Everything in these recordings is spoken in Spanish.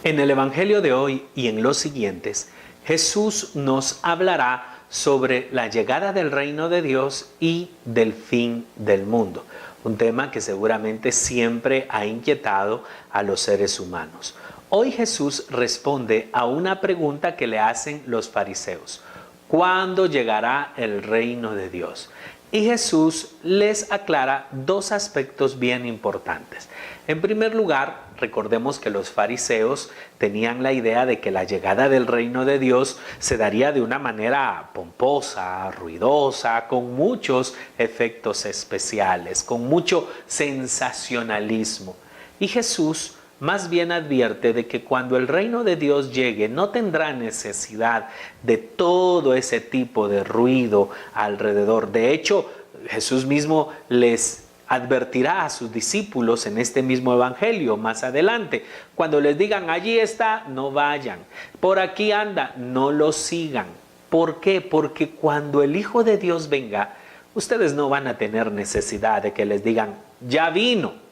En el Evangelio de hoy y en los siguientes, Jesús nos hablará sobre la llegada del reino de Dios y del fin del mundo, un tema que seguramente siempre ha inquietado a los seres humanos. Hoy Jesús responde a una pregunta que le hacen los fariseos: ¿cuándo llegará el reino de Dios? Y Jesús les aclara dos aspectos bien importantes. En primer lugar, recordemos que los fariseos tenían la idea de que la llegada del reino de Dios se daría de una manera pomposa, ruidosa, con muchos efectos especiales, con mucho sensacionalismo. Y Jesús más bien advierte de que cuando el reino de Dios llegue no tendrá necesidad de todo ese tipo de ruido alrededor. De hecho, Jesús mismo les advertirá a sus discípulos en este mismo evangelio más adelante. Cuando les digan allí está, no vayan. Por aquí anda, no lo sigan. ¿Por qué? Porque cuando el Hijo de Dios venga, ustedes no van a tener necesidad de que les digan ya vino.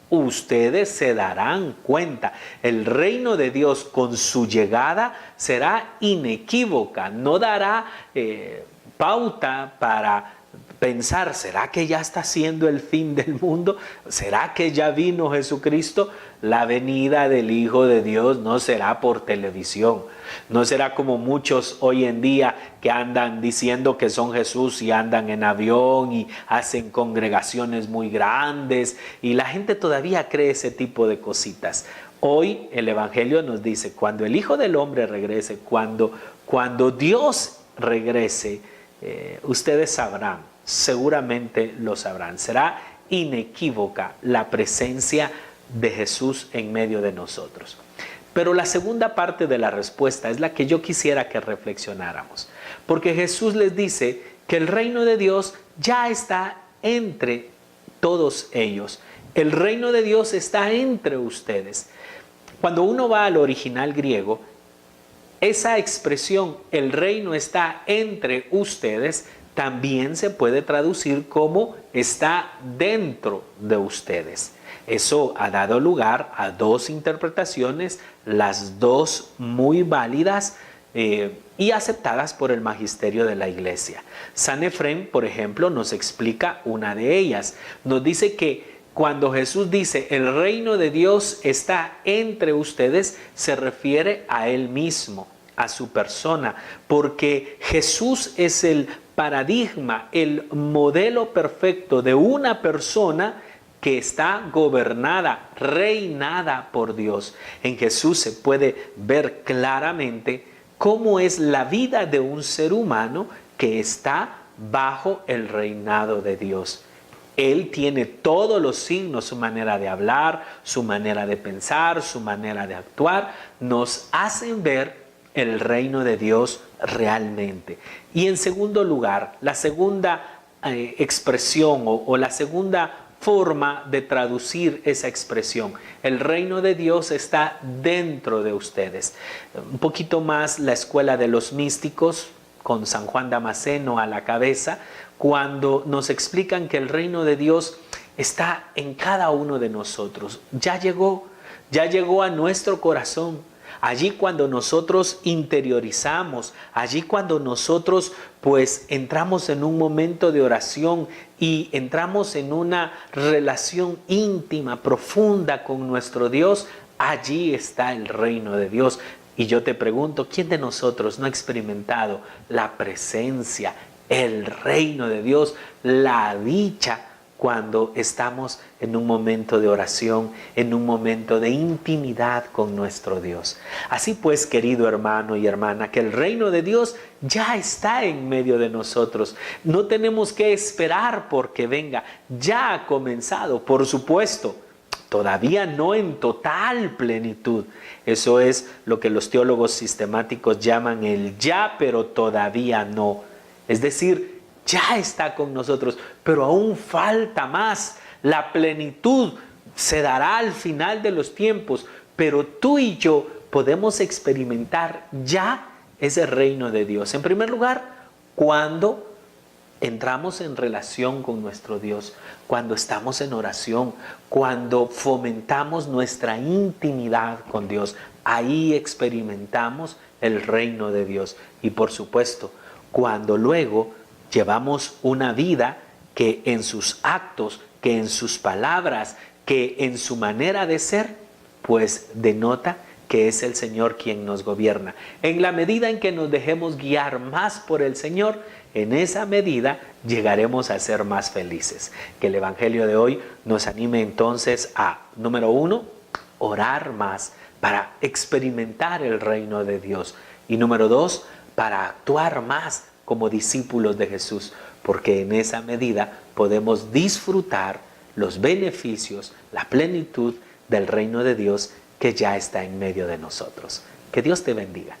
Ustedes se darán cuenta, el reino de Dios con su llegada será inequívoca, no dará pauta para pensar, ¿será que ya está siendo el fin del mundo? ¿Será que ya vino Jesucristo? La venida del Hijo de Dios no será por televisión, no será como muchos hoy en día que andan diciendo que son Jesús y andan en avión y hacen congregaciones muy grandes y la gente todavía cree ese tipo de cositas. Hoy el Evangelio nos dice, cuando el Hijo del Hombre regrese, cuando Dios regrese, ustedes sabrán, seguramente lo sabrán. Será inequívoca la presencia de Jesús en medio de nosotros. Pero la segunda parte de la respuesta es la que yo quisiera que reflexionáramos. Porque Jesús les dice que el reino de Dios ya está entre todos ellos. El reino de Dios está entre ustedes. Cuando uno va al original griego, esa expresión, el reino está entre ustedes, también se puede traducir como está dentro de ustedes. Eso ha dado lugar a dos interpretaciones, las dos muy válidas y aceptadas por el magisterio de la Iglesia. San Efrén, por ejemplo, nos explica una de ellas. Nos dice que cuando Jesús dice el reino de Dios está entre ustedes, se refiere a Él mismo, a su persona, porque Jesús es el paradigma, el modelo perfecto de una persona que está gobernada, reinada por Dios. En Jesús se puede ver claramente cómo es la vida de un ser humano que está bajo el reinado de Dios. Él tiene todos los signos, su manera de hablar, su manera de pensar, su manera de actuar, nos hacen ver el reino de Dios realmente. Y en segundo lugar, la segunda expresión o la segunda forma de traducir esa expresión, el reino de Dios está dentro de ustedes. Un poquito más la escuela de los místicos, con San Juan Damasceno a la cabeza, cuando nos explican que el reino de Dios está en cada uno de nosotros. Ya llegó a nuestro corazón. Allí cuando nosotros interiorizamos, allí cuando nosotros pues entramos en un momento de oración y entramos en una relación íntima, profunda con nuestro Dios, allí está el reino de Dios. Y yo te pregunto, ¿quién de nosotros no ha experimentado la presencia, el reino de Dios, la dicha cuando estamos en un momento de oración, en un momento de intimidad con nuestro Dios? Así pues, querido hermano y hermana, que el reino de Dios ya está en medio de nosotros. No tenemos que esperar porque venga, ya ha comenzado, por supuesto. Todavía no en total plenitud. Eso es lo que los teólogos sistemáticos llaman el ya, pero todavía no. Es decir, ya está con nosotros, pero aún falta más. La plenitud se dará al final de los tiempos, pero tú y yo podemos experimentar ya ese reino de Dios. En primer lugar, cuando entramos en relación con nuestro Dios, cuando estamos en oración, cuando fomentamos nuestra intimidad con Dios. ahí experimentamos el reino de Dios. Y por supuesto, cuando luego llevamos una vida que en sus actos, que en sus palabras, que en su manera de ser, pues denota que es el Señor quien nos gobierna. En la medida en que nos dejemos guiar más por el Señor, en esa medida llegaremos a ser más felices. Que el Evangelio de hoy nos anime entonces a, número 1, orar más para experimentar el reino de Dios. Y número 2, para actuar más como discípulos de Jesús, porque en esa medida podemos disfrutar los beneficios, la plenitud del reino de Dios que ya está en medio de nosotros. Que Dios te bendiga.